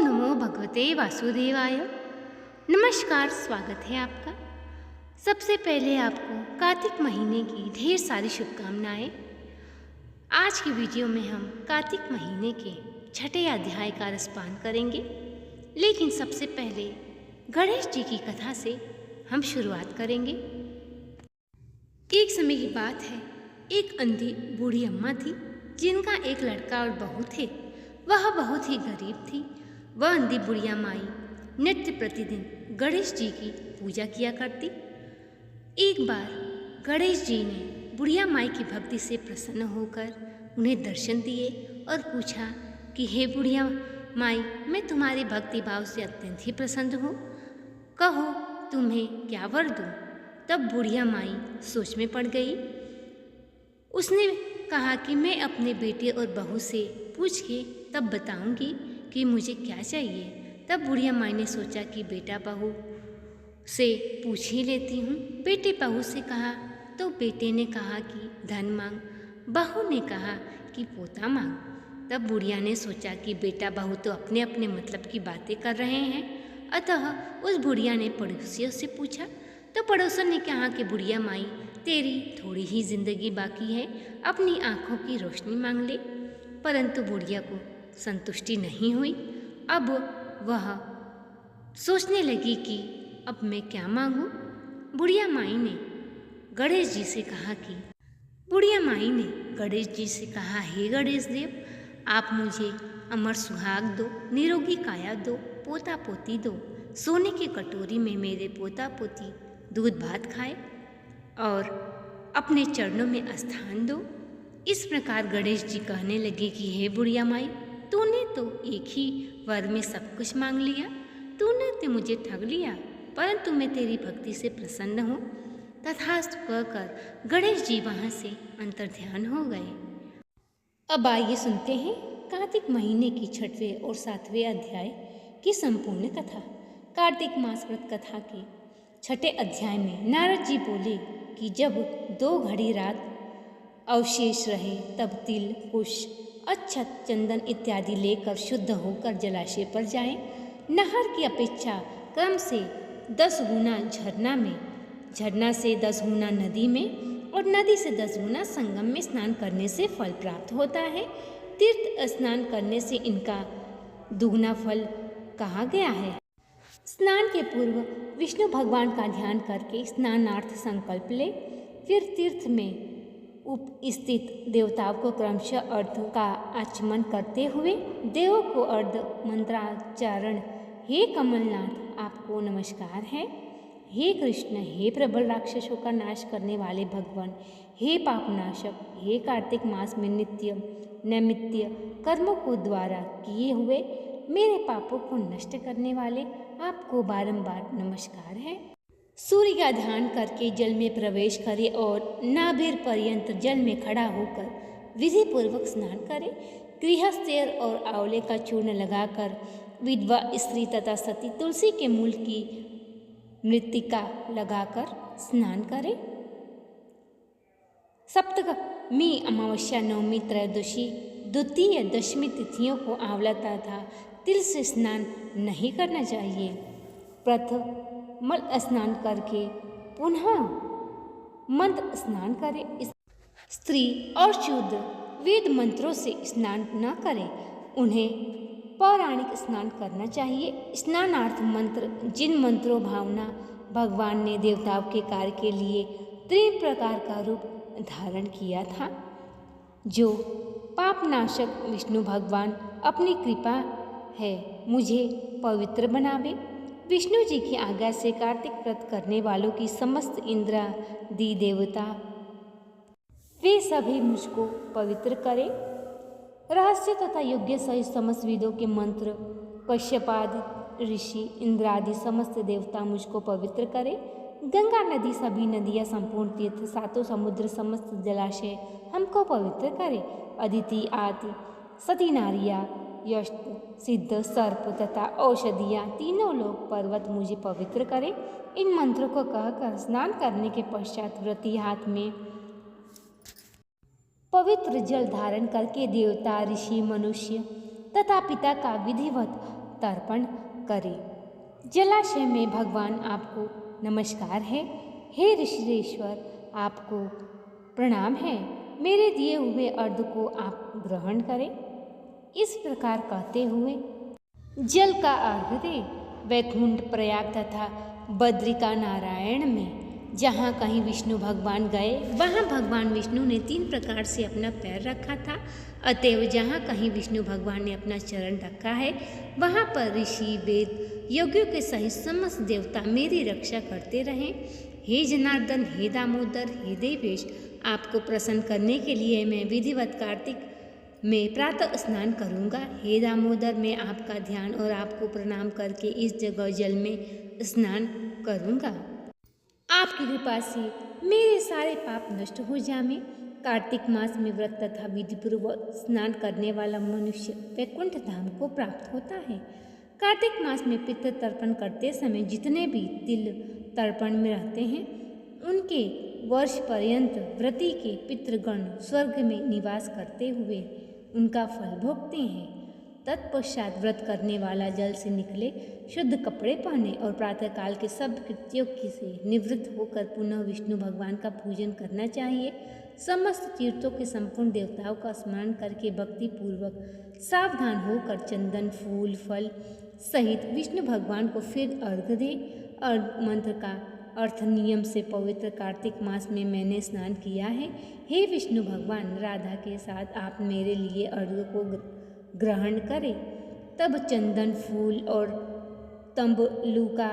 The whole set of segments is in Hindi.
नमो भगवते वासुदेवाय। नमस्कार, स्वागत है आपका। सबसे पहले आपको कार्तिक महीने की ढेर सारी शुभकामनाएं। आज की वीडियो में हम कार्तिक महीने के छठे अध्याय का रसपान करेंगे, लेकिन सबसे पहले गणेश जी की कथा से हम शुरुआत करेंगे। एक समय की बात है, एक अंधी बूढ़ी अम्मा थी जिनका एक लड़का और बहू थे। वह बहुत ही गरीब थी। वह अंधी बुढ़िया माई नित्य प्रतिदिन गणेश जी की पूजा किया करती। एक बार गणेश जी ने बुढ़िया माई की भक्ति से प्रसन्न होकर उन्हें दर्शन दिए और पूछा कि हे बुढ़िया माई, मैं तुम्हारी भक्ति भाव से अत्यंत ही प्रसन्न हूँ, कहो तुम्हें क्या वर दूँ। तब बुढ़िया माई सोच में पड़ गई। उसने कहा कि मैं अपने बेटे और बहू से पूछ के तब बताऊंगी कि मुझे क्या चाहिए। तब बुढ़िया माई ने सोचा कि बेटा बहू से पूछ ही लेती हूँ। बेटे बहू से कहा तो बेटे ने कहा कि धन मांग, बहू ने कहा कि पोता मांग। तब बुढ़िया ने सोचा कि बेटा बहू तो अपने अपने मतलब की बातें कर रहे हैं, अतः उस बुढ़िया ने पड़ोसियों से पूछा। तो पड़ोसन ने कहा कि बुढ़िया माई, तेरी थोड़ी ही जिंदगी बाकी है, अपनी आंखों की रोशनी मांग ले। परंतु बुढ़िया को संतुष्टि नहीं हुई। अब वह सोचने लगी कि अब मैं क्या मांगूं। बुढ़िया माई ने गणेश जी से कहा हे गणेश देव, आप मुझे अमर सुहाग दो, निरोगी काया दो, पोता पोती दो। सोने की कटोरी में मेरे पोता पोती दूध भात खाए और अपने चरणों में स्थान दो। इस प्रकार गणेश जी कहने लगे कि हे बुढ़िया माई, तूने तो एक ही वर में सब कुछ मांग लिया, तूने तो मुझे ठग लिया, परंतु मैं तेरी भक्ति से प्रसन्न हूँ। तथास्तु कहकर गणेश जी वहाँ से अंतर्ध्यान हो गए। अब आइए सुनते हैं कार्तिक महीने की छठवें और सातवें अध्याय की संपूर्ण कथा। कार्तिक मास व्रत कथा के छठे अध्याय में नारद जी बोले कि जब 2 घड़ी रात अवशेष रहे तब तिल, कुश, अक्षत, चंदन इत्यादि लेकर शुद्ध होकर जलाशय पर जाएं। नहर की अपेक्षा क्रम से 10 गुना झरना में, झरना से 10 गुना नदी में और नदी से 10 गुना संगम में स्नान करने से फल प्राप्त होता है। तीर्थ स्नान करने से इनका दुगना फल कहा गया है। स्नान के पूर्व विष्णु भगवान का ध्यान करके स्नानार्थ संकल्प ले। फिर तीर्थ में उपस्थित देवताओं को क्रमशः अर्घ का आचमन करते हुए देवों को अर्घ मंत्राचारण। हे कमलनाथ, आपको नमस्कार है। हे कृष्ण, हे प्रबल राक्षसों का नाश करने वाले भगवान, हे पापनाशक, हे कार्तिक मास में नित्य नैमित्य कर्मों को द्वारा किए हुए मेरे पापों को नष्ट करने वाले, आपको बारंबार नमस्कार है। सूर्य का ध्यान करके जल में प्रवेश करें और नाभिर पर्यंत जल में खड़ा होकर विधि पूर्वक स्नान करें। गृहस्थेर और आंवले का चूर्ण लगाकर विधवा स्त्री तथा सती तुलसी के मूल की मृत्तिका लगाकर स्नान करें। सप्तमी, अमावस्या, नवमी, त्रयोदशी, द्वितीय, दशमी तिथियों को आंवला तथा तिल से स्नान नहीं करना चाहिए। प्रथम स्नान करके पुनः मंत्र स्नान करें। स्त्री और शूद्र वेद मंत्रों से स्नान न करें, उन्हें पौराणिक स्नान करना चाहिए। स्नानार्थ मंत्र, जिन मंत्रों भावना भगवान ने देवताओं के कार्य के लिए 3 प्रकार का रूप धारण किया था, जो पापनाशक विष्णु भगवान अपनी कृपा है मुझे पवित्र बनावे। विष्णु जी की आज्ञा से कार्तिक व्रत करने वालों की समस्त इंद्रादि देवता वे सभी मुझको पवित्र करें। रहस्य तथा योग्य सहित समस्त वेदों के मंत्र, कश्यपादि ऋषि, इंद्रादि समस्त देवता मुझको पवित्र करें। गंगा नदी, सभी नदियाँ, संपूर्ण तीर्थ, 7 समुद्र, समस्त जलाशय हमको पवित्र करें। अदिति, आदि, सती नारियाँ, यश, सिद्ध, सर्प तथा औषधियाँ, तीनों लोग, पर्वत मुझे पवित्र करें। इन मंत्रों को कहकर स्नान करने के पश्चात व्रती हाथ में पवित्र जल धारण करके देवता, ऋषि, मनुष्य तथा पिता का विधिवत तर्पण करें। जलाशय में भगवान आपको नमस्कार है। हे ऋषिरेश्वर, आपको प्रणाम है। मेरे दिए हुए अर्घ को आप ग्रहण करें। इस प्रकार कहते हुए जल का अर्घ दे। वैकुंठ, प्रयाग तथा बद्रिका नारायण में जहाँ कहीं विष्णु भगवान गए वहाँ भगवान विष्णु ने 3 प्रकार से अपना पैर रखा था। अतएव जहाँ कहीं विष्णु भगवान ने अपना चरण रखा है वहाँ पर ऋषि, वेद, यज्ञों के सहित समस्त देवता मेरी रक्षा करते रहें। हे जनार्दन, हे दामोदर, हे देवेश, आपको प्रसन्न करने के लिए मैं विधिवत कार्तिक में प्रातः स्नान करूँगा। हे दामोदर, मैं आपका ध्यान और आपको प्रणाम करके इस जगह जल में स्नान करूँगा। आपकी कृपा से मेरे सारे पाप नष्ट हो जाएं। कार्तिक मास में व्रत तथा विधिपूर्वक स्नान करने वाला मनुष्य वैकुंठ धाम को प्राप्त होता है। कार्तिक मास में पितृ तर्पण करते समय जितने भी तिल तर्पण में रहते हैं उनके वर्ष पर्यंत व्रती के पितृगण स्वर्ग में निवास करते हुए उनका फल भोगते हैं। तत्पश्चात व्रत करने वाला जल से निकले शुद्ध कपड़े पहने और प्रातःकाल के सब कृत्यों से निवृत्त होकर पुनः विष्णु भगवान का पूजन करना चाहिए। समस्त तीर्थों के संपूर्ण देवताओं का स्मरण करके भक्ति पूर्वक सावधान होकर चंदन, फूल, फल सहित विष्णु भगवान को फिर अर्घ दे। और मंत्र का अर्थ नियम से पवित्र कार्तिक मास में मैंने स्नान किया है। हे विष्णु भगवान, राधा के साथ आप मेरे लिए अर्घ को ग्रहण करें। तब चंदन, फूल और तंबलुका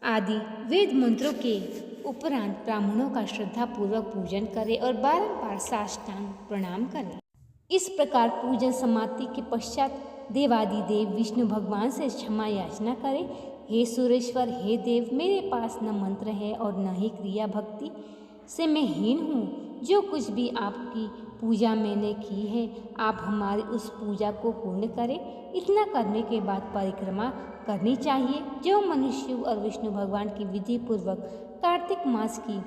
आदि वेद मंत्रों के उपरांत ब्राह्मणों का श्रद्धापूर्वक पूजन करें और बारंबार साष्टांग प्रणाम करें। इस प्रकार पूजन समाप्ति के पश्चात देवादिदेव विष्णु भगवान से क्षमा याचना करें। हे सुरेश्वर, हे देव, मेरे पास न मंत्र है और न ही क्रिया भक्ति से मैं हीन हूँ। जो कुछ भी आपकी पूजा मैंने की है आप हमारी उस पूजा को पूर्ण करें। इतना करने के बाद परिक्रमा करनी चाहिए। जो मनुष्य और विष्णु भगवान की विधि पूर्वक कार्तिक मास की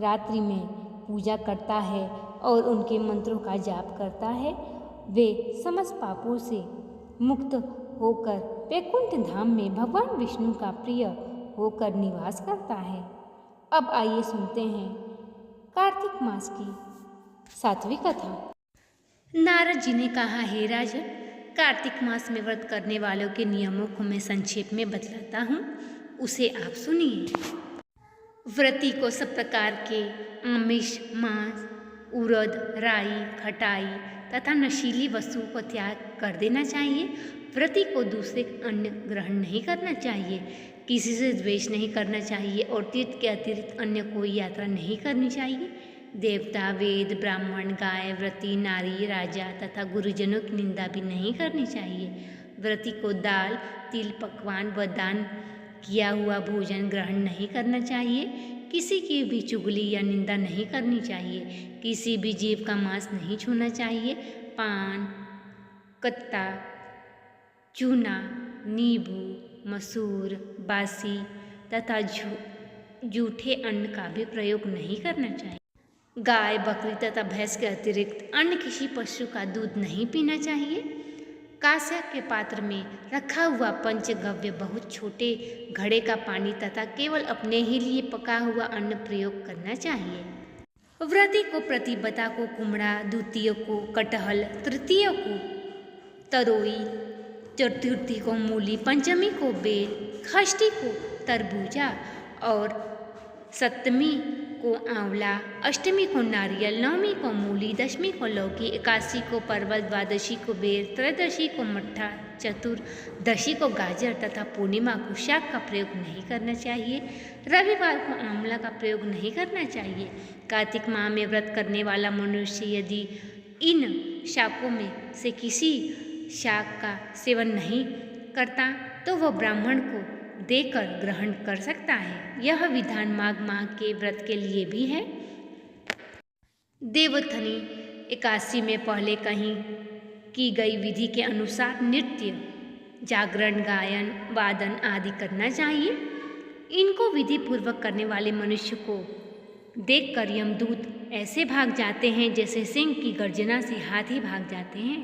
रात्रि में पूजा करता है और उनके मंत्रों का जाप करता है वे समस्त पापों से मुक्त होकर वैकुंठ धाम में भगवान विष्णु का प्रिय होकर निवास करता है। अब आइए सुनते हैं कार्तिक मास की 7वीं कथा। नारद जी ने कहा, हे राजन, कार्तिक मास में व्रत करने वालों के नियमों को मैं संक्षेप में बतलाता हूँ, उसे आप सुनिए। व्रती को सब प्रकार के आमिष, मांस, उड़द, राई, खटाई तथा नशीली वस्तुओं को त्याग कर देना चाहिए। व्रती को दूसरे अन्न ग्रहण नहीं करना चाहिए, किसी से द्वेष नहीं करना चाहिए और तीर्थ के अतिरिक्त अन्य कोई यात्रा नहीं करनी चाहिए। देवता, वेद, ब्राह्मण, गाय, व्रती, नारी, राजा तथा गुरुजनों की निंदा भी नहीं करनी चाहिए। व्रती को दाल, तिल, पकवान व दान किया हुआ भोजन ग्रहण नहीं करना चाहिए। किसी की भी चुगली या निंदा नहीं करनी चाहिए। किसी भी जीव का मांस नहीं छूना चाहिए। पान, कत्ता, चूना, नींबू, मसूर, बासी तथा जूठे अन्न का भी प्रयोग नहीं करना चाहिए। गाय, बकरी तथा भैंस के अतिरिक्त अन्य किसी पशु का दूध नहीं पीना चाहिए। कांस्य के पात्र में रखा हुआ पंचगव्य बहुत छोटे घड़े का पानी तथा केवल अपने ही लिए पका हुआ अन्न प्रयोग करना चाहिए। व्रती को प्रतिपदा को कुमड़ा, द्वितीय को कटहल, तृतीय को तरोई, चतुर्थी को मूली, पंचमी को बेल, षष्ठी को तरबूजा और सप्तमी को आंवला, अष्टमी को नारियल, नवमी को मूली, दशमी को लौकी, एकादशी को परवल, द्वादशी को बेर, त्रयोदशी को मट्ठा, चतुर्दशी को गाजर तथा पूर्णिमा को शाक का प्रयोग नहीं करना चाहिए। रविवार को आंवला का प्रयोग नहीं करना चाहिए। कार्तिक माह में व्रत करने वाला मनुष्य यदि इन शाकों में से किसी शाक का सेवन नहीं करता तो वह ब्राह्मण को देकर ग्रहण कर सकता है। यह विधान माघ माह के व्रत के लिए भी है। देवोत्थानी एकादशी में पहले कहीं की गई विधि के अनुसार नृत्य, जागरण, गायन, वादन आदि करना चाहिए। इनको विधि पूर्वक करने वाले मनुष्य को देखकर यमदूत ऐसे भाग जाते हैं जैसे सिंह की गर्जना से हाथी भाग जाते हैं।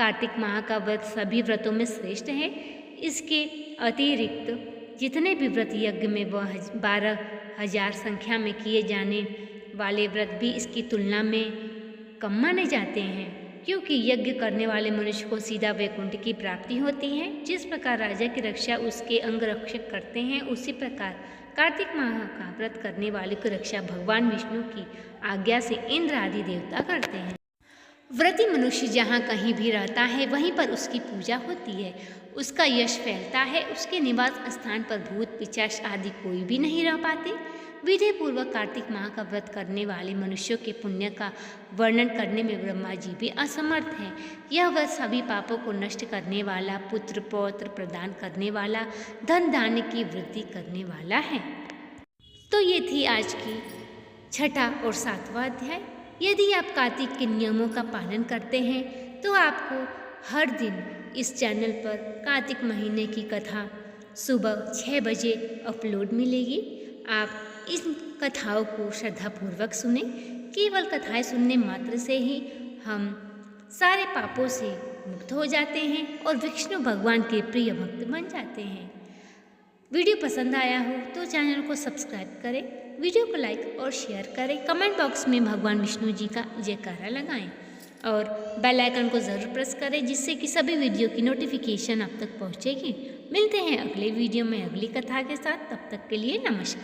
कार्तिक माह का व्रत सभी व्रतों में श्रेष्ठ है। इसके अतिरिक्त जितने भी व्रत यज्ञ में 12,000 संख्या में किए जाने वाले व्रत भी इसकी तुलना में कम माने जाते हैं, क्योंकि यज्ञ करने वाले मनुष्य को सीधा वैकुंठ की प्राप्ति होती है। जिस प्रकार राजा की रक्षा उसके अंगरक्षक करते हैं, उसी प्रकार कार्तिक माह का व्रत करने वाले की रक्षा भगवान विष्णु की आज्ञा से इंद्र आदि देवता करते हैं। व्रती मनुष्य जहाँ कहीं भी रहता है वहीं पर उसकी पूजा होती है, उसका यश फैलता है। उसके निवास स्थान पर भूत पिशाच आदि कोई भी नहीं रह पाते। विधि पूर्वक कार्तिक माह का व्रत करने वाले मनुष्यों के पुण्य का वर्णन करने में ब्रह्मा जी भी असमर्थ हैं। यह व्रत सभी पापों को नष्ट करने वाला, पुत्र पौत्र प्रदान करने वाला, धन धान्य की वृद्धि करने वाला है। तो ये थी आज की 6ठा और 7वां अध्याय। यदि आप कार्तिक के नियमों का पालन करते हैं तो आपको हर दिन इस चैनल पर कार्तिक महीने की कथा सुबह 6 बजे अपलोड मिलेगी। आप इन कथाओं को श्रद्धापूर्वक सुने। केवल कथाएं सुनने मात्र से ही हम सारे पापों से मुक्त हो जाते हैं और विष्णु भगवान के प्रिय भक्त बन जाते हैं। वीडियो पसंद आया हो तो चैनल को सब्सक्राइब करें, वीडियो को लाइक और शेयर करें, कमेंट बॉक्स में भगवान विष्णु जी का जयकारा लगाएं और बेल आइकन को ज़रूर प्रेस करें, जिससे कि सभी वीडियो की नोटिफिकेशन आप तक पहुंचेगी। मिलते हैं अगले वीडियो में अगली कथा के साथ। तब तक के लिए नमस्कार।